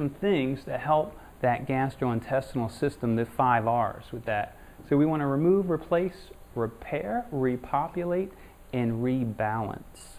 some things that help that gastrointestinal system, the 5 R's with that. So we want to remove, replace, repair, repopulate, and rebalance.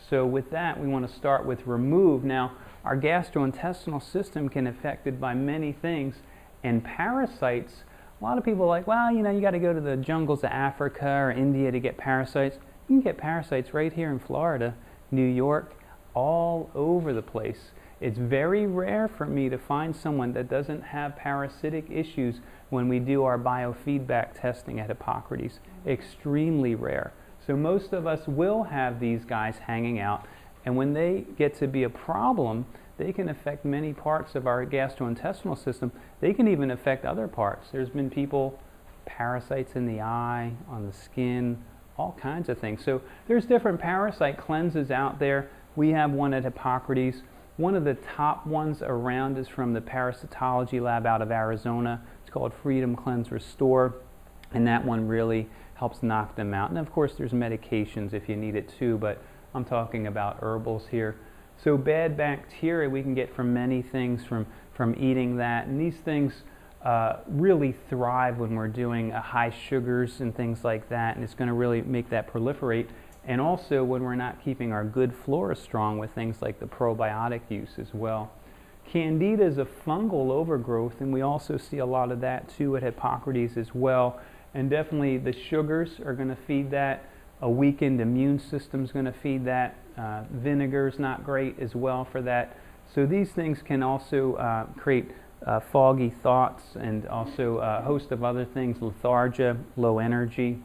So with that, we want to start with remove. Now, our gastrointestinal system can be affected by many things, and parasites, a lot of people are like, well, you know, you got to go to the jungles of Africa or India to get parasites. You can get parasites right here in Florida, New York, all over the place. It's very rare for me to find someone that doesn't have parasitic issues when we do our biofeedback testing at Hippocrates. Extremely rare. So most of us will have these guys hanging out, and when they get to be a problem, they can affect many parts of our gastrointestinal system. They can even affect other parts. There's been people, parasites in the eye, on the skin, all kinds of things. So there's different parasite cleanses out there. We have one at Hippocrates. One of the top ones around is from the parasitology lab out of Arizona. It's called Freedom Cleanse Restore, and that one really helps knock them out. And of course there's medications if you need it too, but I'm talking about herbals here. So bad bacteria we can get from many things, from eating that, and these things really thrive when we're doing high sugars and things like that, and it's going to really make that proliferate. And also when we're not keeping our good flora strong with things like the probiotic use as well. Candida is a fungal overgrowth, and we also see a lot of that too at Hippocrates as well. And definitely the sugars are going to feed that. A weakened immune system is going to feed that. Vinegar is not great as well for that. So these things can also create foggy thoughts, and also a host of other things, lethargia, low energy.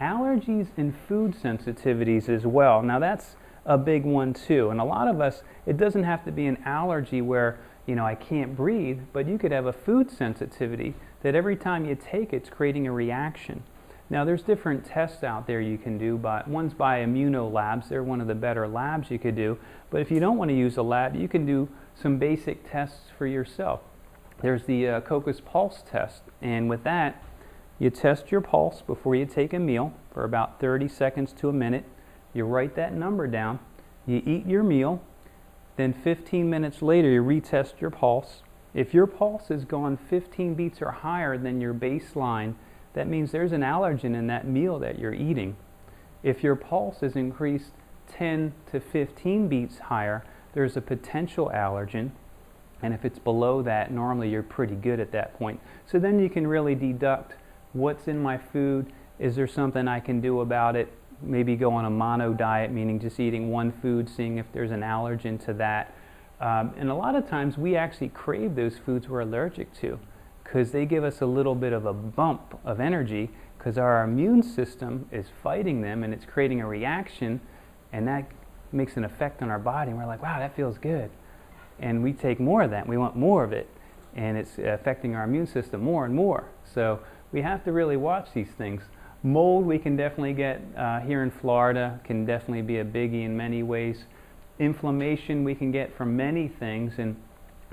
Allergies and food sensitivities as well. Now that's a big one too. And a lot of us, it doesn't have to be an allergy where, you know, I can't breathe, but you could have a food sensitivity that every time you take it's creating a reaction. Now there's different tests out there you can do, but one's by immunolabs. They're one of the better labs you could do. But if you don't want to use a lab, you can do some basic tests for yourself. There's the Cocos Pulse test, and with that, you test your pulse before you take a meal for about 30 seconds to a minute. You write that number down. You eat your meal. Then 15 minutes later, you retest your pulse. If your pulse has gone 15 beats or higher than your baseline, that means there's an allergen in that meal that you're eating. If your pulse has increased 10 to 15 beats higher, there's a potential allergen. And if it's below that, normally you're pretty good at that point. So then you can really deduct what's in my food. Is there something I can do about it? Maybe go on a mono diet, meaning just eating one food, seeing if there's an allergen to that. And a lot of times we actually crave those foods we're allergic to, because they give us a little bit of a bump of energy, because our immune system is fighting them and it's creating a reaction, and that makes an effect on our body, and we're like, wow, that feels good. And we take more of that, we want more of it, and it's affecting our immune system more and more. So we have to really watch these things. Mold we can definitely get here in Florida, can definitely be a biggie in many ways. Inflammation we can get from many things, and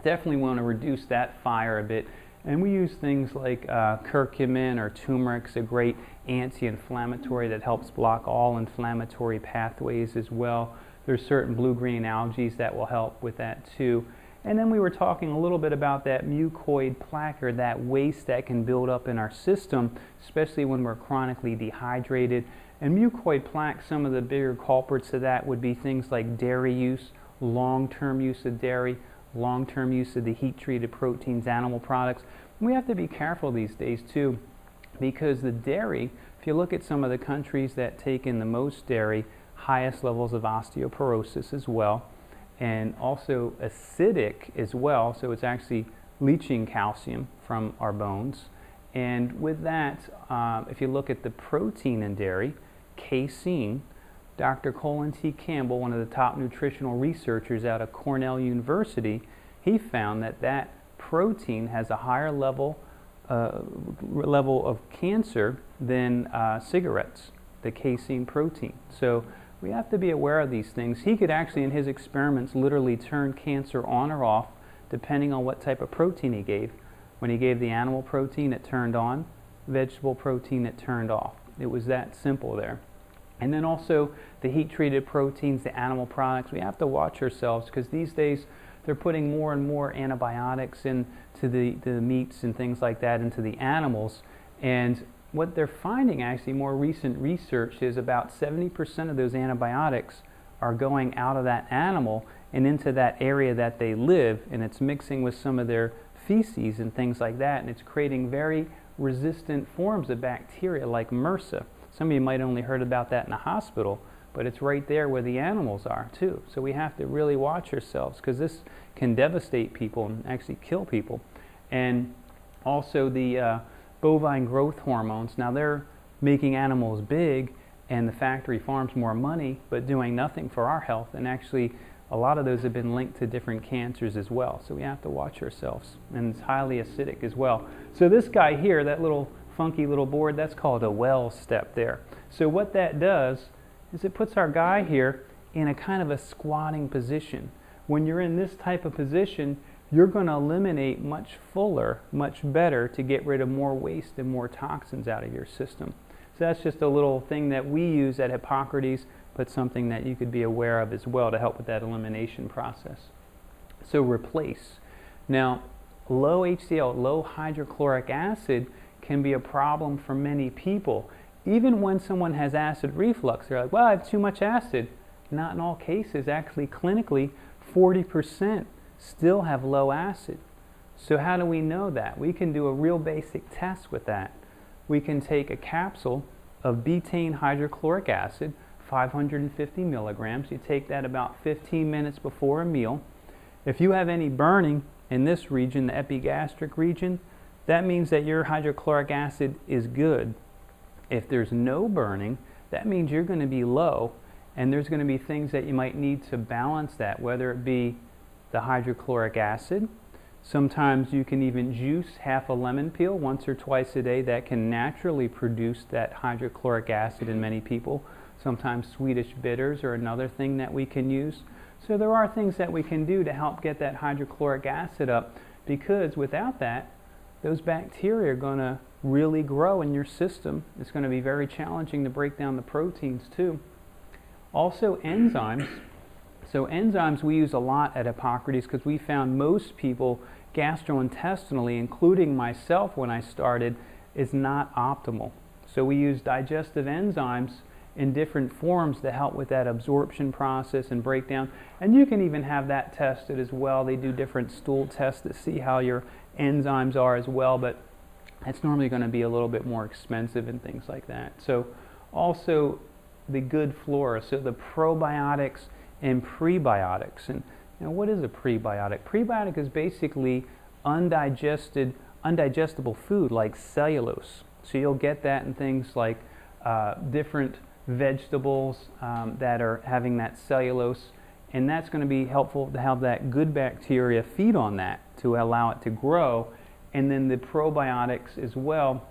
definitely want to reduce that fire a bit. And we use things like curcumin or turmeric's a great anti-inflammatory that helps block all inflammatory pathways as well. There's certain blue-green algae that will help with that too. And then we were talking a little bit about that mucoid plaque, or that waste that can build up in our system, especially when we're chronically dehydrated. And mucoid plaque, some of the bigger culprits of that would be things like dairy use, long-term use of dairy, long-term use of the heat-treated proteins, animal products. We have to be careful these days too, because the dairy, if you look at some of the countries that take in the most dairy, highest levels of osteoporosis as well, and also acidic as well, so it's actually leaching calcium from our bones. And with that, if you look at the protein in dairy, casein, Dr. Colin T. Campbell, one of the top nutritional researchers out of Cornell University, he found that that protein has a higher level of cancer than cigarettes, the casein protein. So we have to be aware of these things. He could actually, in his experiments, literally turn cancer on or off depending on what type of protein he gave. When he gave the animal protein, it turned on. Vegetable protein, it turned off. It was that simple there. And then also the heat-treated proteins, the animal products. We have to watch ourselves, because these days they're putting more and more antibiotics into the meats and things like that into the animals. And what they're finding, actually, more recent research, is about 70% of those antibiotics are going out of that animal and into that area that they live, and it's mixing with some of their feces and things like that, and it's creating very resistant forms of bacteria like MRSA. Some of you might have only heard about that in the hospital, but it's right there where the animals are too. So we have to really watch ourselves, because this can devastate people and actually kill people. And also the bovine growth hormones. Now they're making animals big and the factory farms more money, but doing nothing for our health. And actually a lot of those have been linked to different cancers as well. So we have to watch ourselves. And it's highly acidic as well. So this guy here, that little funky little board, that's called a well step there. So what that does is it puts our guy here in a kind of a squatting position. When you're in this type of position, you're going to eliminate much fuller, much better, to get rid of more waste and more toxins out of your system. So that's just a little thing that we use at Hippocrates, but something that you could be aware of as well to help with that elimination process. So replace. Now, low HCl, low hydrochloric acid, can be a problem for many people. Even when someone has acid reflux, they're like, well, I have too much acid. Not in all cases. Actually, clinically, 40% still have low acid. So how do we know that? We can do a real basic test with that. We can take a capsule of betaine hydrochloric acid, 550 milligrams. You take that about 15 minutes before a meal. If you have any burning in this region, the epigastric region, that means that your hydrochloric acid is good. If there's no burning, that means you're going to be low, and there's going to be things that you might need to balance that, whether it be the hydrochloric acid. Sometimes you can even juice half a lemon peel once or twice a day. That can naturally produce that hydrochloric acid in many people. Sometimes Swedish bitters are another thing that we can use. So there are things that we can do to help get that hydrochloric acid up, because without that, those bacteria are going to really grow in your system. It's going to be very challenging to break down the proteins too. Also enzymes. So enzymes we use a lot at Hippocrates, because we found most people gastrointestinally, including myself when I started, is not optimal. So we use digestive enzymes in different forms to help with that absorption process and breakdown. And you can even have that tested as well. They do different stool tests to see how your enzymes are as well, but it's normally going to be a little bit more expensive and things like that. So also the good flora, so the probiotics and prebiotics. And now, what is a prebiotic? Prebiotic is basically undigestible food like cellulose. So you'll get that in things like different vegetables that are having that cellulose, and that's going to be helpful to have that good bacteria feed on that to allow it to grow, and then the probiotics as well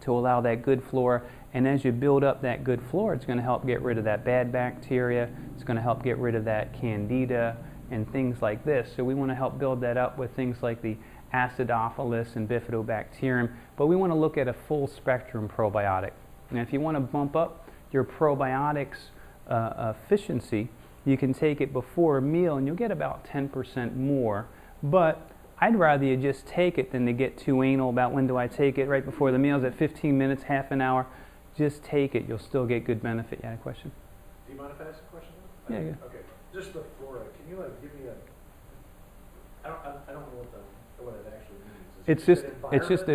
to allow that good flora. And as you build up that good flora, it's going to help get rid of that bad bacteria. It's going to help get rid of that candida and things like this. So we want to help build that up with things like the acidophilus and bifidobacterium, but we want to look at a full spectrum probiotic. And if you want to bump up your probiotics efficiency, you can take it before a meal and you'll get about 10% more. But I'd rather you just take it than to get too anal about when do I take it right before the meals at 15 minutes, half an hour. Just take it. You'll still get good benefit. You had a question? Do you mind if I ask a question? Yeah. Okay. Just the flora. Can you give me a? I don't know what it actually means. It's just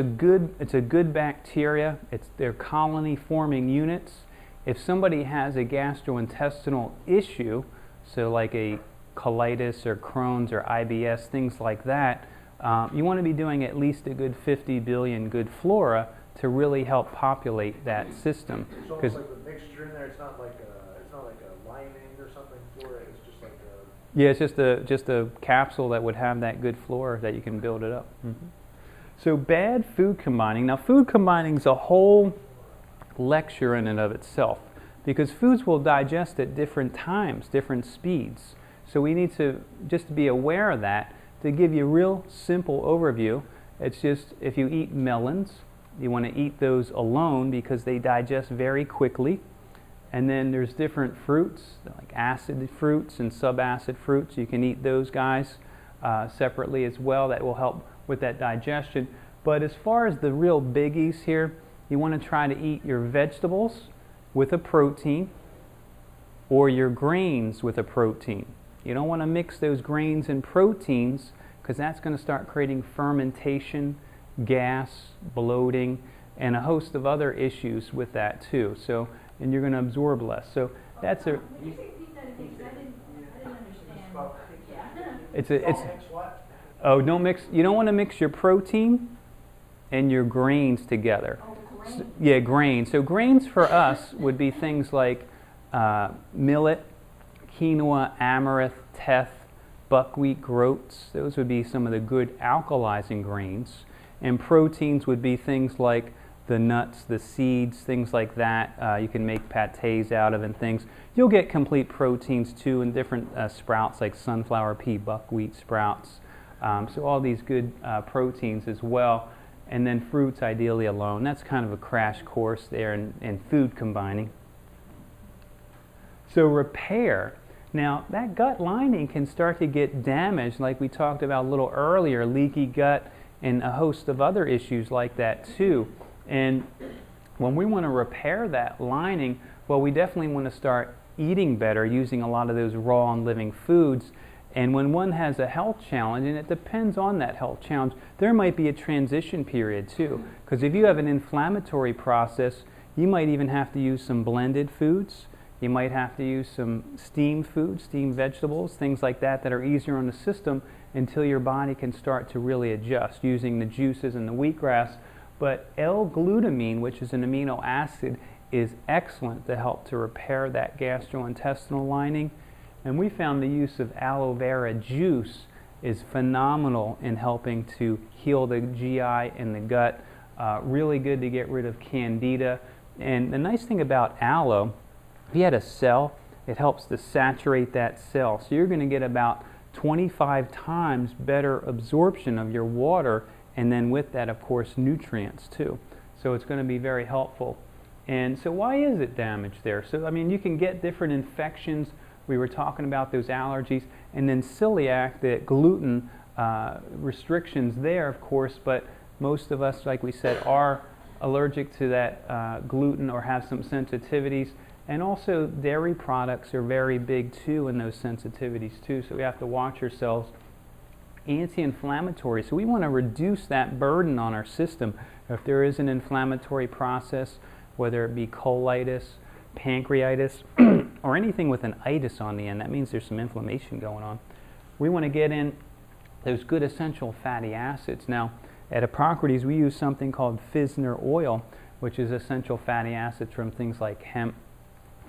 a good bacteria. They're colony forming units. If somebody has a gastrointestinal issue, so like a colitis or Crohn's or IBS, things like that, you want to be doing at least a good 50 billion good flora to really help populate that system. It's almost like the mixture in there. It's not like a lining or something for it. It's just like a. Yeah, it's just a capsule that would have that good flora that you can build it up. Mm-hmm. So bad food combining. Now food combining is a whole lecture in and of itself, because foods will digest at different times, different speeds. So we need to just be aware of that. To give you a real simple overview, it's just if you eat melons, you want to eat those alone because they digest very quickly. And then there's different fruits, like acid fruits and subacid fruits. You can eat those guys. separately as well that will help with that digestion. But as far as the real biggies here, you want to try to eat your vegetables with a protein or your grains with a protein. You don't want to mix those grains and proteins because that's going to start creating fermentation, gas, bloating, and a host of other issues with that too. So, and you're going to absorb less. So that's a. When you say repeat that again, 'cause I didn't understand. Yeah. It's oh, don't mix. You don't want to mix your protein and your grains together. Oh, grain. Yeah, grains. So grains for us would be things like millet, quinoa, amaranth, teff, buckwheat, groats. Those would be some of the good alkalizing grains. And proteins would be things like the nuts, the seeds, things like that. You can make pâtés out of and things. You'll get complete proteins too in different sprouts like sunflower pea, buckwheat sprouts. So all these good proteins as well. And then fruits ideally alone. That's kind of a crash course there in food combining. So repair. Now that gut lining can start to get damaged like we talked about a little earlier, leaky gut and a host of other issues like that too. And when we want to repair that lining, well, we definitely want to start eating better, using a lot of those raw and living foods. And when one has a health challenge, and it depends on that health challenge, there might be a transition period too. Because if you have an inflammatory process, you might even have to use some blended foods. You might have to use some steamed foods, steamed vegetables, things like that that are easier on the system until your body can start to really adjust using the juices and the wheatgrass. But L-glutamine, which is an amino acid, is excellent to help to repair that gastrointestinal lining. And we found the use of aloe vera juice is phenomenal in helping to heal the GI and the gut. Really good to get rid of candida. And the nice thing about aloe, if you had a cell, it helps to saturate that cell. So you're going to get about 25 times better absorption of your water, and then with that, of course, nutrients too. So it's going to be very helpful. And so why is it damaged there? So I mean, you can get different infections. We were talking about those allergies, and then celiac, the gluten restrictions there, of course, but most of us, like we said, are allergic to that gluten or have some sensitivities. And also dairy products are very big too in those sensitivities too, so we have to watch ourselves. Anti-inflammatory, so we want to reduce that burden on our system. If there is an inflammatory process, whether it be colitis, pancreatitis, or anything with an itis on the end, that means there's some inflammation going on. We want to get in those good essential fatty acids. Now, at Hippocrates, we use something called Pfister oil, which is essential fatty acids from things like hemp,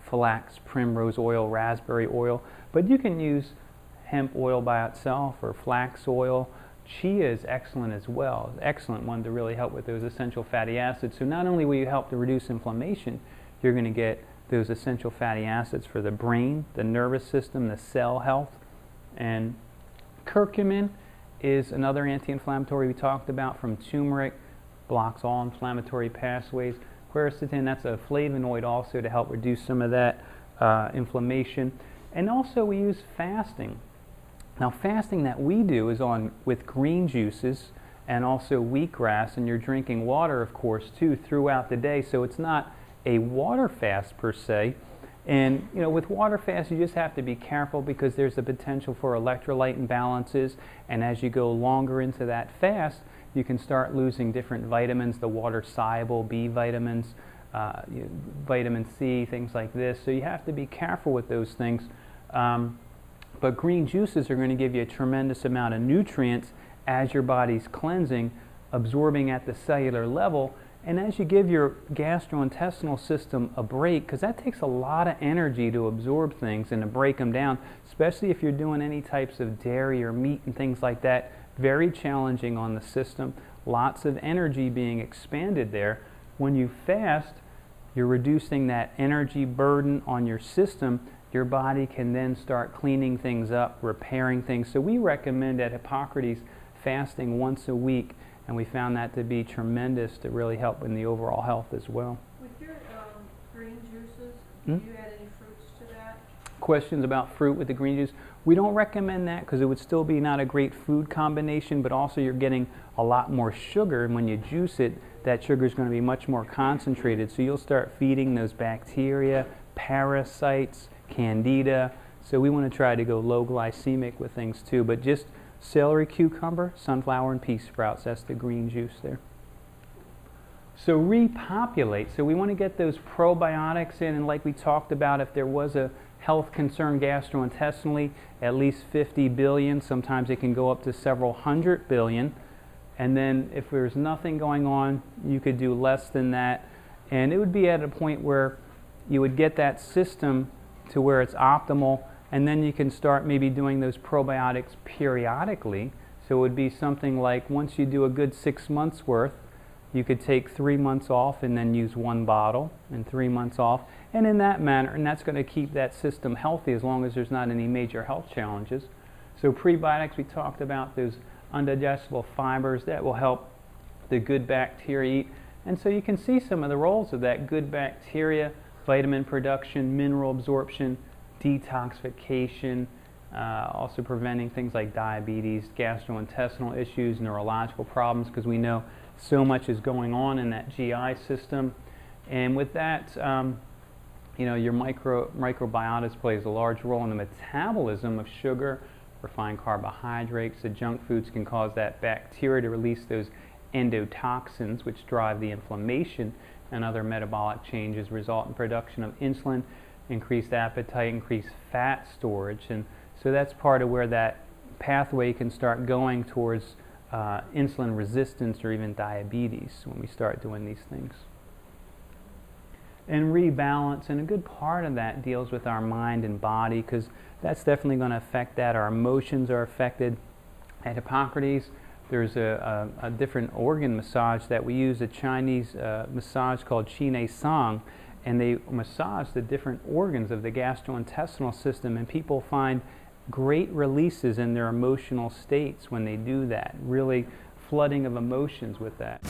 flax, primrose oil, raspberry oil, but you can use hemp oil by itself or flax oil. Chia is excellent as well, excellent one to really help with those essential fatty acids. So not only will you help to reduce inflammation, you're going to get those essential fatty acids for the brain, the nervous system, the cell health. And curcumin is another anti-inflammatory we talked about from turmeric, blocks all inflammatory pathways. Quercetin, that's a flavonoid also to help reduce some of that inflammation. And also we use fasting. Now fasting that we do is with green juices and also wheatgrass, and you're drinking water, of course, too, throughout the day. So it's not a water fast per se. And you know, with water fast, you just have to be careful because there's the potential for electrolyte imbalances. And as you go longer into that fast, you can start losing different vitamins, the water-soluble B vitamins, vitamin C, things like this. So you have to be careful with those things. But green juices are going to give you a tremendous amount of nutrients as your body's cleansing, absorbing at the cellular level. And as you give your gastrointestinal system a break, because that takes a lot of energy to absorb things and to break them down, especially if you're doing any types of dairy or meat and things like that, very challenging on the system. Lots of energy being expanded there. When you fast, you're reducing that energy burden on your system. Your body can then start cleaning things up, repairing things. So we recommend at Hippocrates fasting once a week, and we found that to be tremendous to really help in the overall health as well. With your green juices, do you add any fruits to that? Of questions about fruit with the green juice. We don't recommend that because it would still be not a great food combination, but also you're getting a lot more sugar, and when you juice it, that sugar is going to be much more concentrated. So you'll start feeding those bacteria, parasites, candida. So we want to try to go low glycemic with things too, but just celery, cucumber, sunflower, and pea sprouts. That's the green juice there. So repopulate. So we want to get those probiotics in, and like we talked about, if there was a health concern gastrointestinally, at least 50 billion. Sometimes it can go up to several hundred billion. And then if there's nothing going on, you could do less than that. And it would be at a point where you would get that system to where it's optimal, and then you can start maybe doing those probiotics periodically. So it would be something like once you do a good 6 months worth, you could take 3 months off and then use 1 bottle, and 3 months off. And in that manner, and that's going to keep that system healthy as long as there's not any major health challenges. So prebiotics, we talked about those undigestible fibers that will help the good bacteria eat. And so you can see some of the roles of that good bacteria: vitamin production, mineral absorption, detoxification, also preventing things like diabetes, gastrointestinal issues, neurological problems, because we know so much is going on in that GI system. And with that, your microbiota plays a large role in the metabolism of sugar, refined carbohydrates. The junk foods can cause that bacteria to release those endotoxins, which drive the inflammation and other metabolic changes, result in production of insulin, increased appetite, increased fat storage. And so that's part of where that pathway can start going towards insulin resistance or even diabetes when we start doing these things. And rebalance, and a good part of that deals with our mind and body, because that's definitely going to affect that. Our emotions are affected. At Hippocrates, there's a different organ massage that we use, a Chinese massage called Qine Song, and they massage the different organs of the gastrointestinal system, and people find great releases in their emotional states when they do that, really flooding of emotions with that.